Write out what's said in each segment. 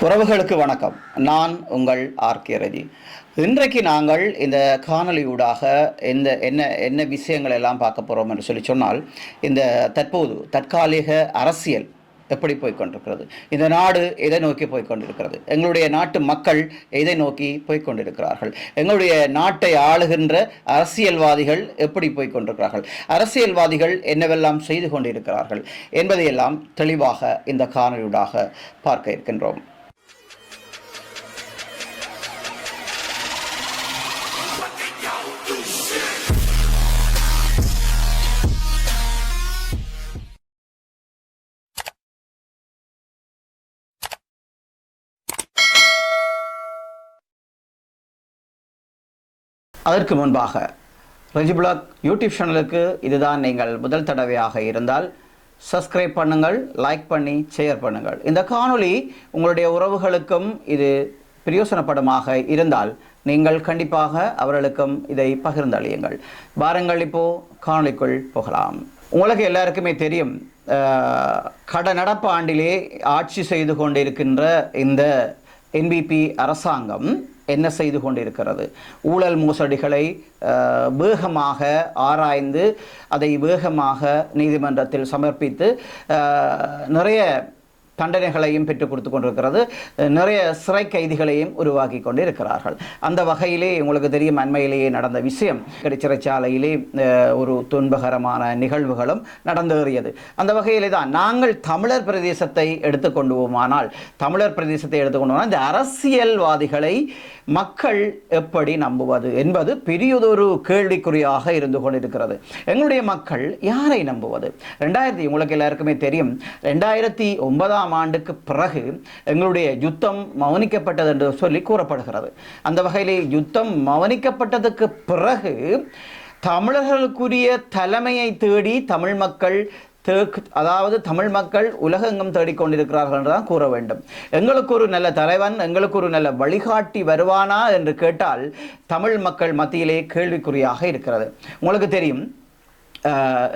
உறவுகளுக்கு வணக்கம். நான் உங்கள் ஆர்கே ரஜி. இன்றைக்கு நாங்கள் இந்த காணொலியூடாக என்ன விஷயங்கள் எல்லாம் பார்க்க போகிறோம் என்று சொன்னால், இந்த தற்காலிக அரசியல் எப்படி போய்கொண்டிருக்கிறது, இந்த நாடு எதை நோக்கி போய்கொண்டிருக்கிறது, எங்களுடைய நாட்டு மக்கள் எதை நோக்கி போய்கொண்டிருக்கிறார்கள், எங்களுடைய நாட்டை ஆளுகின்ற அரசியல்வாதிகள் எப்படி போய்கொண்டிருக்கிறார்கள், அரசியல்வாதிகள் என்னவெல்லாம் செய்து கொண்டிருக்கிறார்கள் என்பதையெல்லாம் தெளிவாக இந்த காணொலியூடாக பார்க்க இருக்கின்றோம். அதற்கு முன்பாக ரெஜிபிளாக் யூடியூப் சேனலுக்கு இதுதான் நீங்கள் முதல் தடவையாக இருந்தால் சப்ஸ்கிரைப் பண்ணுங்கள், லைக் பண்ணி ஷேர் பண்ணுங்கள். இந்த காணொளி உங்களுடைய உறவுகளுக்கும் இது பிரயோசனப்படமாக இருந்தால் நீங்கள் கண்டிப்பாக அவர்களுக்கும் இதை பகிர்ந்தளியுங்கள். வாருங்கள், இப்போது காணொளிக்குள் போகலாம். உங்களுக்கு எல்லாருக்குமே தெரியும், நடப்பு ஆண்டிலே ஆட்சி செய்து கொண்டிருக்கின்ற இந்த என்பிபி அரசாங்கம் என்ன செய்து கொண்டிருக்கிறது. ஊழல் மோசடிகளை வேகமாக ஆராய்ந்து அதை வேகமாக நீதிமன்றத்தில் சமர்ப்பித்து நிறைய தண்டனைகளையும் பெற்றுக் கொடுத்து கொண்டிருக்கிறது. நிறைய சிறை கைதிகளையும் உருவாக்கி கொண்டு இருக்கிறார்கள். அந்த வகையிலே உங்களுக்கு தெரியும், அண்மையிலேயே நடந்த விஷயம், சிறைச்சாலையிலே ஒரு துன்பகரமான நிகழ்வுகளும் நடந்தேறியது. அந்த வகையிலே தான் நாங்கள் தமிழர் பிரதேசத்தை எடுத்துக்கொண்டுவோமானால் இந்த அரசியல்வாதிகளை மக்கள் எப்படி நம்புவது என்பது பெரியதொரு கேள்விக்குறியாக இருந்து கொண்டிருக்கிறது. எங்களுடைய மக்கள் யாரை நம்புவது? உங்களுக்கு எல்லாருக்குமே தெரியும், 2009 ஆண்டுக்கு பிறகு எங்களுடைய யுத்தம் மௌனிக்கப்பட்டது என்று சொல்லி கூறப்படுகிறது. அந்த வகையிலே யுத்தம் மௌனிக்கப்பட்டதுக்கு பிறகு தமிழர்களுக்குரிய தலைமையை தேடி தமிழ் மக்கள் உலகெங்கும் தேடிக்கொண்டிருக்கிறார்கள் என்றுதான் கூற வேண்டும். எங்களுக்கு ஒரு நல்ல தலைவன், எங்களுக்கு ஒரு நல்ல வழிகாட்டி வருவானா என்று கேட்டால் தமிழ் மக்கள் மத்தியிலே கேள்விக்குறியாக இருக்கிறது. உங்களுக்கு தெரியும்,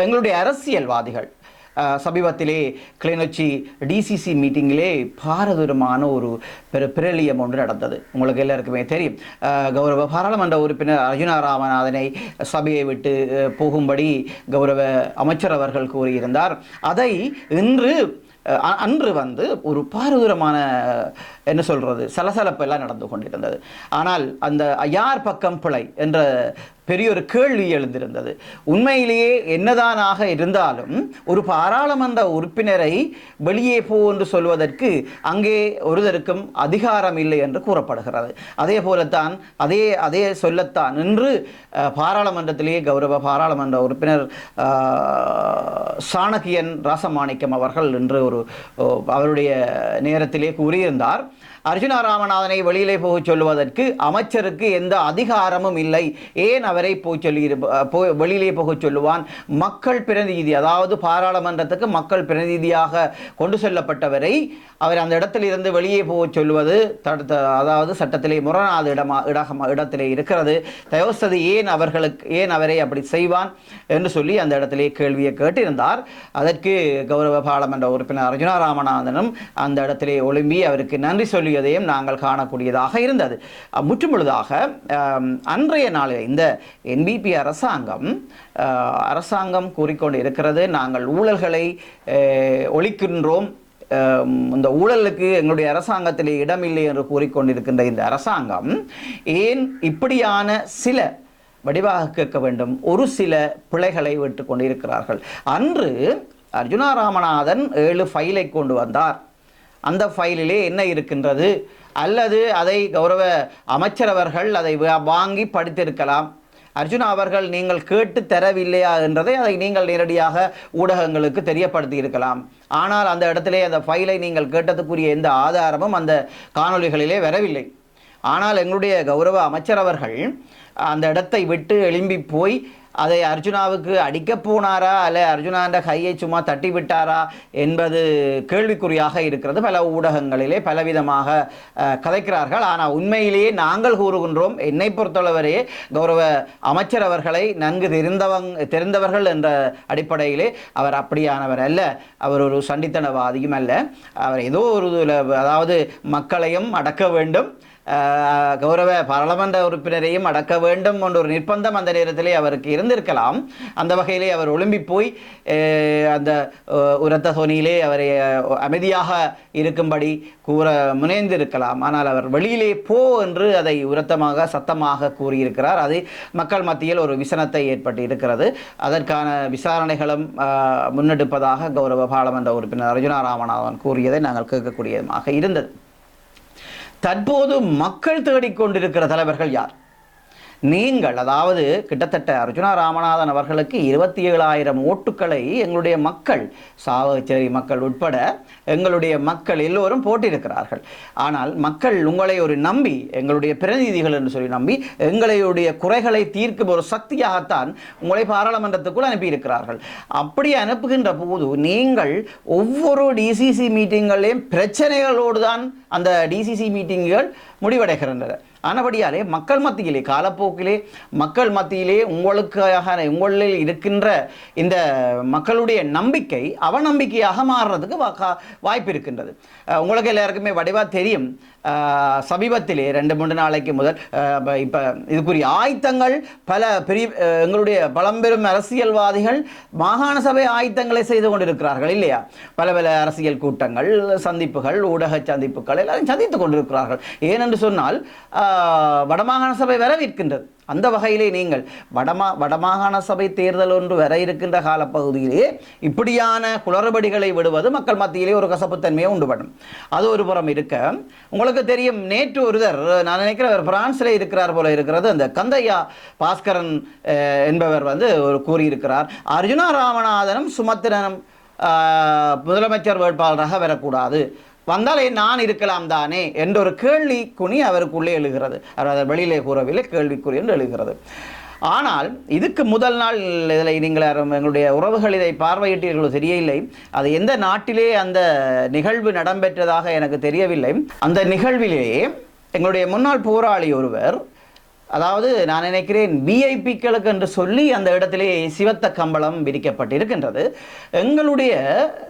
எங்களுடைய அரசியல்வாதிகள் சமீபத்திலே கிளிநொச்சி டிசிசி மீட்டிங்கிலே பாரதூரமான ஒரு பிரளியம் ஒன்று நடந்தது. உங்களுக்கு எல்லாருக்குமே தெரியும், கௌரவ பாராளுமன்ற உறுப்பினர் அர்ஜுனா ராமநாதனை சபையை விட்டு போகும்படி கௌரவ அமைச்சர் அவர்கள் கூறியிருந்தார். அதை அன்று ஒரு பாரதூரமான சலசலப்பெல்லாம் நடந்து கொண்டிருந்தது. ஆனால் அந்த யார் பக்கம் பிழை என்ற பெரிய ஒரு கேள்வி எழுந்திருந்தது. உண்மையிலேயே என்னதானாக இருந்தாலும் ஒரு பாராளுமன்ற உறுப்பினரை வெளியே போ என்று சொல்வதற்கு அங்கே ஒருவருக்கும் அதிகாரம் இல்லை என்று கூறப்படுகிறது. அதே போலத்தான் அதே சொல்லத்தான் இன்று பாராளுமன்றத்திலேயே கௌரவ பாராளுமன்ற உறுப்பினர் சாணக்கியன் ராசமாணிக்கம் அவர்கள் இன்று அவருடைய நேரத்திலே கூறியிருந்தார், அர்ஜுனா ராமநாதனை வெளியிலே போக சொல்லுவதற்கு அமைச்சருக்கு எந்த அதிகாரமும் இல்லை. ஏன் அவரை வெளியிலே போக சொல்லுவான்? மக்கள் பிரதிநிதி, அதாவது பாராளுமன்றத்துக்கு மக்கள் பிரதிநிதியாக கொண்டு செல்லப்பட்டவரை அவர் அந்த இடத்திலிருந்து வெளியே போக சொல்லுவது அதாவது சட்டத்திலே முரணாத இடத்திலே இருக்கிறது. தயவுசெய்து ஏன் அவரை அப்படி செய்வான் என்று சொல்லி அந்த இடத்திலே கேள்வியை கேட்டிருந்தார். அதற்கு கௌரவ பாராளுமன்ற உறுப்பினர் அர்ஜுனா ராமநாதனும் அந்த இடத்திலே ஒழும்பி அவருக்கு நன்றி சொல்லியதையும் நாங்கள் காணக்கூடியதாக இருந்தது. முற்றுமுழுதாக அன்றைய நாளில் இந்த என்பிபி அரசாங்கம் கூறிக்கொண்டு இருக்கிறது, நாங்கள் ஊழல்களை ஒழிக்கின்றோம், இந்த ஊழலுக்கு எங்களுடைய அரசாங்கத்திலே இடமில்லை என்று கூறிக்கொண்டிருக்கின்ற இந்த அரசாங்கம் ஏன் இப்படியான சில வடிவாக கேட்க வேண்டும் ஒரு சில பிழைகளை விட்டுக் கொண்டிருக்கிறார்கள். அன்று அர்ஜுனா ராமநாதன் 7 ஃபைலை கொண்டு வந்தார். அந்த ஃபைலிலே என்ன இருக்கின்றது, அல்லது அதை கௌரவ அமைச்சர் அவர்கள் அதை வாங்கி படித்திருக்கலாம். அர்ஜுனா அவர்கள் நீங்கள் கேட்டு தரவில்லையா என்றதை அதை நீங்கள் நேரடியாக ஊடகங்களுக்கு தெரியப்படுத்தி இருக்கலாம். ஆனால் அந்த இடத்திலே அந்த ஃபைலை நீங்கள் கேட்டதுக்குரிய எந்த ஆதாரமும் அந்த காணொளிகளிலே வரவில்லை. ஆனால் எங்களுடைய கௌரவ அமைச்சர் அவர்கள் அந்த இடத்தை விட்டு எழும்பி போய் அதை அர்ஜுனாவுக்கு அடிக்கப் போனாரா அல்ல அர்ஜுனாண்ட கையை சும்மா தட்டி விட்டாரா என்பது கேள்விக்குறியாக இருக்கிறது. பல ஊடகங்களிலே பலவிதமாக கதைக்கிறார்கள். ஆனால் உண்மையிலேயே நாங்கள் கூறுகின்றோம், என்னை பொறுத்தளவரே கௌரவ அமைச்சர் அவர்களை நன்கு தெரிந்தவர்கள் என்ற அடிப்படையிலே அவர் அப்படியானவர் அல்ல. அவர் ஒரு சண்டித்தனவாதியும் அல்ல. அவர் ஏதோ ஒரு அதாவது மக்களையும் அடக்க வேண்டும், கௌரவ பாராளுமன்ற உறுப்பினரையும் அடக்க வேண்டும் என்ற ஒரு நிர்பந்தம் அந்த நேரத்திலே அவருக்கு இருந்திருக்கலாம். அந்த வகையிலே அவர் ஒழும்பி போய் அந்த உரத்த தொனியிலே அவரை அமைதியாக இருக்கும்படி கூற முனைந்திருக்கலாம். ஆனால் அவர் வெளியிலே போ என்று அதை உரத்தமாக சத்தமாக கூறியிருக்கிறார். அது மக்கள் மத்தியில் ஒரு விசனத்தை ஏற்பட்டு இருக்கிறது. அதற்கான விசாரணைகளும் முன்னெடுப்பதாக கௌரவ பாராளுமன்ற உறுப்பினர் அர்ஜுனா ராமநாதன் கூறியதை நாங்கள் கேட்கக்கூடியதாக இருந்தது. தற்போது மக்கள் தேடிக்கொண்டிருக்கிற தலைவர்கள் யார்? நீங்கள், அதாவது கிட்டத்தட்ட அர்ஜுனா ராமநாதன் அவர்களுக்கு 27,000 ஓட்டுக்களை எங்களுடைய மக்கள், சாவகச்சேரி மக்கள் உட்பட எங்களுடைய மக்கள் எல்லோரும் போட்டிருக்கிறார்கள். ஆனால் மக்கள் உங்களை ஒரு நம்பி, எங்களுடைய பிரதிநிதிகள் என்று சொல்லி நம்பி, எங்களுடைய குறைகளை தீர்க்கும் ஒரு சக்தியாகத்தான் உங்களை பாராளுமன்றத்துக்குள் அனுப்பியிருக்கிறார்கள். அப்படி அனுப்புகின்ற போது நீங்கள் ஒவ்வொரு டிசிசி மீட்டிங்களையும் பிரச்சனைகளோடு தான் அந்த டிசிசி மீட்டிங்குகள் முடிவடைகின்றன. ஆனபடியாலே மக்கள் மத்தியிலே, காலப்போக்கிலே மக்கள் மத்தியிலே உங்களில் இருக்கின்ற இந்த மக்களுடைய நம்பிக்கை அவநம்பிக்கையாக மாறுறதுக்கு வாய்ப்பு இருக்கின்றது. உங்களுக்கு எல்லாருக்குமே வடிவாக தெரியும், சமீபத்திலே 2-3 நாளைக்கு முதல் இப்போ இதுக்குரிய ஆயத்தங்கள் பல பெரிய எங்களுடைய பழம்பெரும் அரசியல்வாதிகள் மாகாண சபை ஆயத்தங்களை செய்து கொண்டிருக்கிறார்கள் இல்லையா? பல அரசியல் கூட்டங்கள், சந்திப்புகள், ஊடக சந்திப்புகள் எல்லாரும் சந்தித்துக் கொண்டிருக்கிறார்கள். ஏனென்று சொன்னால் வடமாகாண சபை வரவிருக்கின்றது. அந்த வகையிலே நீங்கள் வடமாகாண சபை தேர்தல் ஒன்று வர இருக்கின்ற காலப்பகுதியிலே இப்படியான குளறுபடிகளை விடுவது மக்கள் மத்தியிலே ஒரு கசப்புத்தன்மையை உண்டுபடும். அது ஒரு புறம் இருக்க, உங்களுக்கு தெரியும், நேற்று ஒருவர், நான் நினைக்கிறேன் அவர் பிரான்ஸில் இருக்கிறார் போல இருக்கிறது, அந்த கந்தையா பாஸ்கரன் என்பவர் ஒரு கூறியிருக்கிறார், அர்ஜுனா ராமநாதனும் சுமத்திரனும் முதலமைச்சர் வேட்பாளராக வரக்கூடாது, வந்தால் நான் இருக்கலாம் தானே என்ற ஒரு கேள்வி குனி அவருக்குள்ளே எழுகிறது. அவர் வெளியிலே கூறவில்லை, கேள்விக்குறி என்று எழுகிறது. ஆனால் இதுக்கு முதல் நாள் இதில் நீங்கள் எங்களுடைய உறவுகள் இதை பார்வையிட்டீர்களோ தெரியவில்லை. அது எந்த நாட்டிலே அந்த நிகழ்வு இடம்பெற்றதாக எனக்கு தெரியவில்லை. அந்த நிகழ்விலேயே எங்களுடைய முன்னாள் போராளி ஒருவர், அதாவது நான் நினைக்கிறேன் விஐபிக்களுக்கு என்று சொல்லி அந்த இடத்திலே சிவத்த கம்பளம் விரிக்கப்பட்டிருக்கின்றது. எங்களுடைய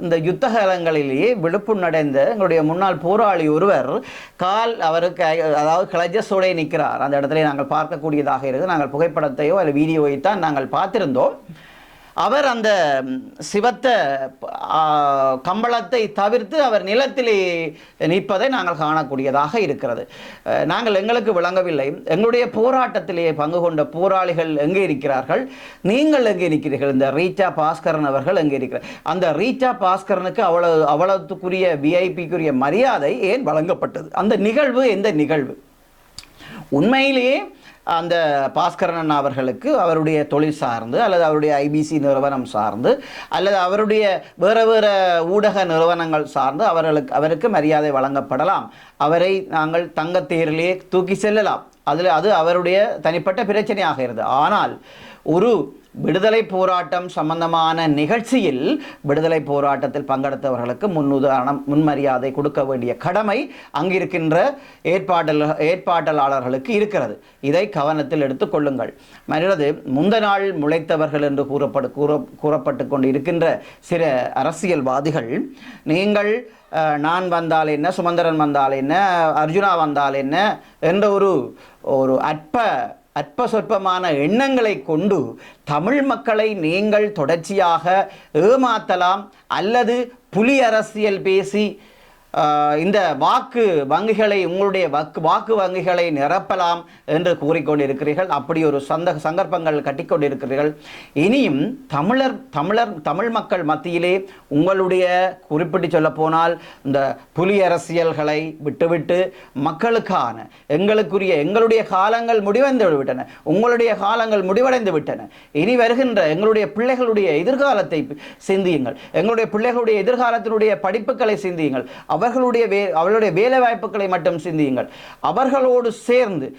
இந்த யுத்த காலங்களிலேயே விழுப்புணடைந்த எங்களுடைய முன்னாள் போராளி ஒருவர் அவருக்கு அதாவது கிளஜஸோடே நிற்கிறார். அந்த இடத்துல நாங்கள் பார்க்கக்கூடியதாக இருக்குது. நாங்கள் புகைப்படத்தையோ அல்லது வீடியோவை தான் நாங்கள் பார்த்திருந்தோம். அவர் அந்த சிவத்த கம்பளத்தை தவிர்த்து அவர் நிலத்திலே நிற்பதை நாங்கள் காணக்கூடியதாக இருக்கிறது. எங்களுக்கு விளங்கவில்லை, எங்களுடைய போராட்டத்திலே பங்கு கொண்ட போராளிகள் எங்கே இருக்கிறார்கள், நீங்கள் எங்கே நிற்கிறீர்கள், இந்த ரீட்டா பாஸ்கரன் அவர்கள் எங்கே இருக்கிறார்? அந்த ரீட்டா பாஸ்கரனுக்கு அவ்வளவுக்குரிய விஐபிக்குரிய மரியாதை ஏன் வழங்கப்பட்டது? அந்த நிகழ்வு எந்த நிகழ்வு? உண்மையிலேயே அந்த பாஸ்கரன் அவர்களுக்கு அவருடைய தொழில் சார்ந்து அல்லது அவருடைய ஐபிசி நிறுவனம் சார்ந்து அல்லது அவருடைய வேறு ஊடக நிறுவனங்கள் சார்ந்து அவருக்கு மரியாதை வழங்கப்படலாம். அவரை நாங்கள் தங்கத்தேரிலே தூக்கி செல்லலாம். அது அவருடைய தனிப்பட்ட பிரச்சனையாக இருந்தது. ஆனால் ஒரு விடுதலை போராட்டம் சம்பந்தமான நிகழ்ச்சியில் விடுதலை போராட்டத்தில் பங்கெடுத்தவர்களுக்கு முன்மரியாதை கொடுக்க வேண்டிய கடமை அங்கிருக்கின்ற ஏற்பாட்டாளர்களுக்கு இருக்கிறது. இதை கவனத்தில் எடுத்துக் கொள்ளுங்கள். மற்றது முந்த நாள் முளைத்தவர்கள் என்று கூறப்பட்டு கொண்டு இருக்கின்ற சில அரசியல்வாதிகள், நீங்கள் நான் வந்தால் என்ன, சுமந்திரன் வந்தால் என்ன, அர்ஜுனா வந்தால் என்ன என்ற ஒரு அற்ப சொற்பமான எண்ணங்களை கொண்டு தமிழ் மக்களை நீங்கள் தொடர்ச்சியாக ஏமாற்றலாம் அல்லது புலி அரசியல் பேசி இந்த வாக்கு வங்கிகளை, உங்களுடைய வாக்கு வங்கிகளை நிரப்பலாம் என்று கூறிக்கொண்டிருக்கிறீர்கள். அப்படி ஒரு சந்தர்ப்பங்கள் கட்டிக்கொண்டிருக்கிறீர்கள். இனியும் தமிழ் மக்கள் மத்தியிலே உங்களுடைய குறிப்பிட்டு சொல்ல போனால் இந்த புலி அரசியல்களை விட்டுவிட்டு மக்களுக்கான எங்களுடைய காலங்கள் முடிவடைந்து விட்டன, உங்களுடைய காலங்கள் முடிவடைந்து விட்டன. இனி வருகின்ற எங்களுடைய பிள்ளைகளுடைய எதிர்காலத்தை சிந்தியுங்கள், எங்களுடைய பிள்ளைகளுடைய எதிர்காலத்தினுடைய படிப்புகளை சிந்தியுங்கள். அவர்களுடைய வேலை வாய்ப்புகளை மட்டும் சிந்தியுங்கள். அவர்களோடு சேர்ந்து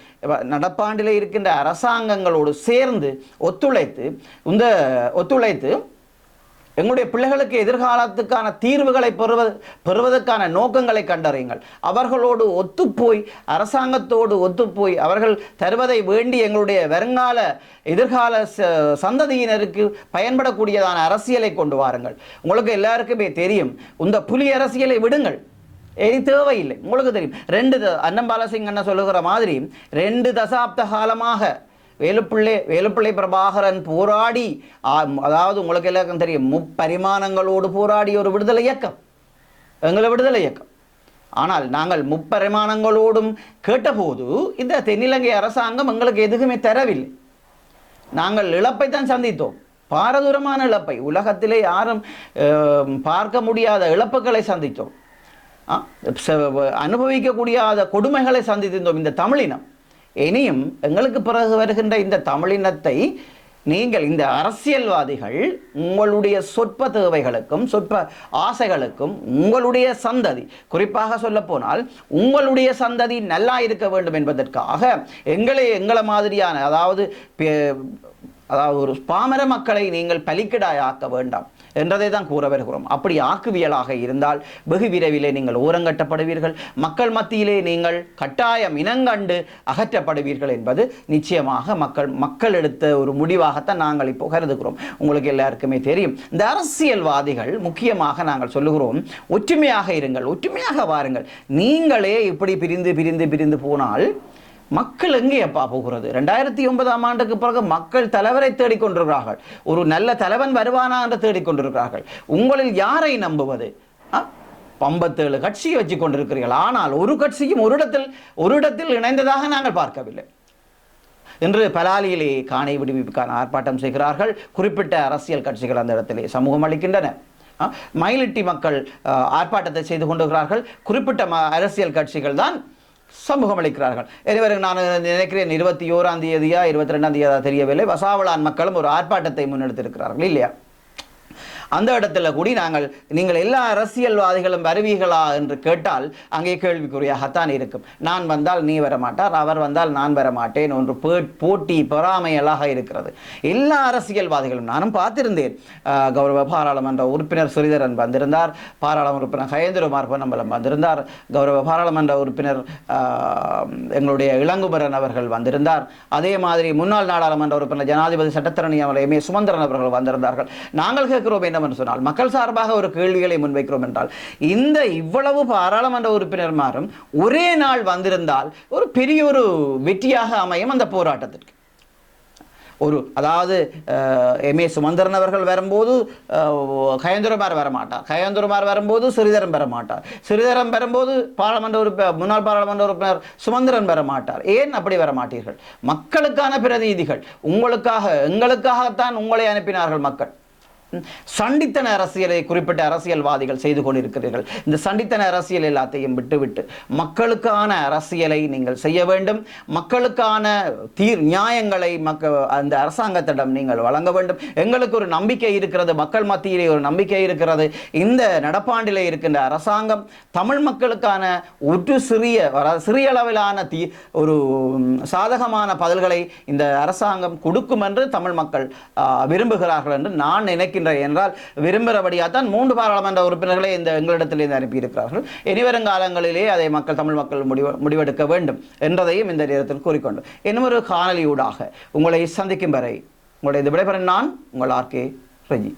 நடப்பாண்டிலே இருக்கின்ற அரசாங்கங்களோடு சேர்ந்து ஒத்துழைத்து எங்களுடைய பிள்ளைகளுக்கு எதிர்காலத்துக்கான தீர்வுகளை பெறுவதற்கான நோக்கங்களை கண்டறியுங்கள். அவர்களோடு ஒத்துப்போய், அரசாங்கத்தோடு ஒத்துப்போய் அவர்கள் தருவதை வேண்டி எங்களுடைய எதிர்கால சந்ததியினருக்கு பயன்படக்கூடியதான அரசியலை கொண்டு வாருங்கள். உங்களுக்கு எல்லாருக்குமே தெரியும், இந்த புலி அரசியலை விடுங்கள், இனி தேவையில்லை. உங்களுக்கு தெரியும், அன்னம் பாலசிங்கன்னு சொல்லுகிற மாதிரி 2 தசாப்த காலமாக வேலுப்பிள்ளை பிரபாகரன் போராடி, அதாவது உங்களுக்கு எல்லாருக்கும் தெரியும், முப்பரிமாணங்களோடு போராடிய ஒரு விடுதலை இயக்கம் எங்களை விடுதலை இயக்கம். ஆனால் நாங்கள் முப்பரிமாணங்களோடும் கேட்டபோது இந்த தென்னிலங்கை அரசாங்கம் எங்களுக்கு எதுவுமே தரவில்லை. நாங்கள் இழப்பை தான் சந்தித்தோம், பாரதூரமான இழப்பை, உலகத்திலே யாரும் பார்க்க முடியாத இழப்புகளை சந்தித்தோம், அனுபவிக்கக்கூடிய கொடுமைகளை சந்தித்திருந்தோம் இந்த தமிழினம். இனியும் எங்களுக்கு பிறகு வருகின்ற இந்த தமிழினத்தை நீங்கள், இந்த அரசியல்வாதிகள், உங்களுடைய சொற்ப தேவைகளுக்கும் சொற்ப ஆசைகளுக்கும் உங்களுடைய சந்ததி, குறிப்பாக சொல்ல போனால் உங்களுடைய சந்ததி நல்லா இருக்க வேண்டும் என்பதற்காக எங்களை மாதிரியான அதாவது ஒரு பாமர மக்களை நீங்கள் பலிக்கிடாயாக்க வேண்டாம் என்றதை தான் கூற வருகிறோம். அப்படி ஆக்குவியலாக இருந்தால் வெகு விரைவிலே நீங்கள் ஓரங்கட்டப்படுவீர்கள், மக்கள் மத்தியிலே நீங்கள் கட்டாயம் இனங்கண்டு அகற்றப்படுவீர்கள் என்பது நிச்சயமாக மக்கள் எடுத்த ஒரு முடிவாகத்தான் நாங்கள் இப்போ கருதுகிறோம். உங்களுக்கு எல்லாருக்குமே தெரியும், இந்த அரசியல்வாதிகள் முக்கியமாக நாங்கள் சொல்லுகிறோம், ஒற்றுமையாக இருங்கள், ஒற்றுமையாக வாருங்கள். நீங்களே இப்படி பிரிந்து போனால் மக்கள் எங்கே அப்பா போகிறது? 2009ஆம் ஆண்டுக்கு பிறகு மக்கள் தலைவரை தேடிக்கொண்டிருக்கிறார்கள், ஒரு நல்ல தலைவன் வருவானா என்று தேடிக்கொண்டிருக்கிறார்கள். உங்களில் யாரை நம்புவது? 57 கட்சியை வச்சு கொண்டிருக்கிறீர்கள், ஆனால் ஒரு கட்சியும் ஒரு இடத்தில் இணைந்ததாக நாங்கள் பார்க்கவில்லை. இன்று பலாலியிலே காணி விடுவிப்புக்கான ஆர்ப்பாட்டம் செய்கிறார்கள். குறிப்பிட்ட அரசியல் கட்சிகள் அந்த இடத்திலே சமூகம் அளிக்கின்றன. மயிலிட்டி மக்கள் ஆர்ப்பாட்டத்தை செய்து கொண்டிருக்கிறார்கள். குறிப்பிட்ட அரசியல் கட்சிகள் தான் சமூகம் அளிக்கிறார்கள். எனவே நான் நினைக்கிறேன் 21ஆம் தேதியா 22ஆம் தேதியா தெரியவில்லை, வசாவளான் மக்களும் ஒரு ஆர்ப்பாட்டத்தை முன்னெடுத்திருக்கிறார்கள் இல்லையா? அந்த இடத்துல கூடி நீங்கள் எல்லா அரசியல்வாதிகளும் வருவீர்களா என்று கேட்டால் அங்கே கேள்விக்குறியாகத்தான் இருக்கும். நான் வந்தால் நீ வரமாட்டார், அவர் வந்தால் நான் வரமாட்டேன், ஒன்று போட்டி பொறாமையலாக இருக்கிறது. எல்லா அரசியல்வாதிகளும், நானும் பார்த்திருந்தேன், கௌரவ பாராளுமன்ற உறுப்பினர் ஸ்ரீதரன் வந்திருந்தார், பாராளுமன்ற உறுப்பினர் கயேந்திரகுமார் பொன்னம்பலம் வந்திருந்தார், கௌரவ பாராளுமன்ற உறுப்பினர் எங்களுடைய இளங்குமரன் அவர்கள் வந்திருந்தார், அதே மாதிரி முன்னாள் நாடாளுமன்ற உறுப்பினர் ஜனாதிபதி சட்டத்தரணி அவர் எம் ஏ சுமந்திரன் அவர்கள் வந்திருந்தார்கள். நாங்கள் கேட்கிறோம் என்ன சொன்னால், மக்கள் சார்பாக ஒரு கேள்விகளை முன்வைக்கிறோம் என்றால், இந்த இவ்வளவு பாராளுமன்ற உறுப்பினர்மாரும் ஒரே நாள் வந்திருந்தால் ஒரு பெரிய ஒரு வெற்றியாக அமையும் அந்த போராட்டத்திற்கு. அதாவது எம் ஏ சுமந்திரன் அவர்கள் வரும்போது கயேந்திரகுமார் வரமாட்டார், கயேந்திரகுமார் வரும்போது ஸ்ரீதரன் வரமாட்டார், ஸ்ரீதரன் வரும்போது முன்னாள் பாராளுமன்ற உறுப்பினர் சுமந்திரன் வரமாட்டார். ஏன் அப்படி வரமாட்டீர்கள்? மக்களுக்கான பிரதிநிதிகள், எங்களுக்காகத்தான் உங்களை அனுப்பினார்கள் மக்கள். சண்டித்தன அரசியலை குறிப்பிட்ட அரசியல்வாதிகள் செய்து கொண்டிருக்கிறீர்கள். இந்த சண்டித்தன அரசியல் எல்லாத்தையும் விட்டுவிட்டு மக்களுக்கான அரசியலை நீங்கள் செய்ய வேண்டும். மக்களுக்கான நியாயங்களை அந்த அரசாங்கத்திடம் நீங்கள் வழங்க வேண்டும். எங்களுக்கு ஒரு நம்பிக்கை இருக்கிறது, மக்கள் மத்தியிலே ஒரு நம்பிக்கை இருக்கிறது. இந்த நடப்பாண்டிலே இருக்கின்ற அரசாங்கம் தமிழ் மக்களுக்கான ஒரு சிறிய அளவிலான ஒரு சாதகமான பதில்களை இந்த அரசாங்கம் கொடுக்கும் என்று தமிழ் மக்கள் விரும்புகிறார்கள் என்று நான் நினைக்கிறேன். என்றால் விரும்புகிறபடியாத்தான் 3 பாராளுமன்ற உறுப்பினர்களை எங்களிடத்திலிருந்து அனுப்பியிருக்கிறார்கள். இனிவருங்காலங்களிலே அதை தமிழ் மக்கள் முடிவெடுக்க வேண்டும் என்றதையும் இந்த நேரத்தில் கூறிக்கொண்டு இன்னும் ஒரு காணொலியூடாக உங்களை சந்திக்கும் வரை உங்களுடைய விடைபெறும் நான் உங்கள் ஆர்கே ரஜி.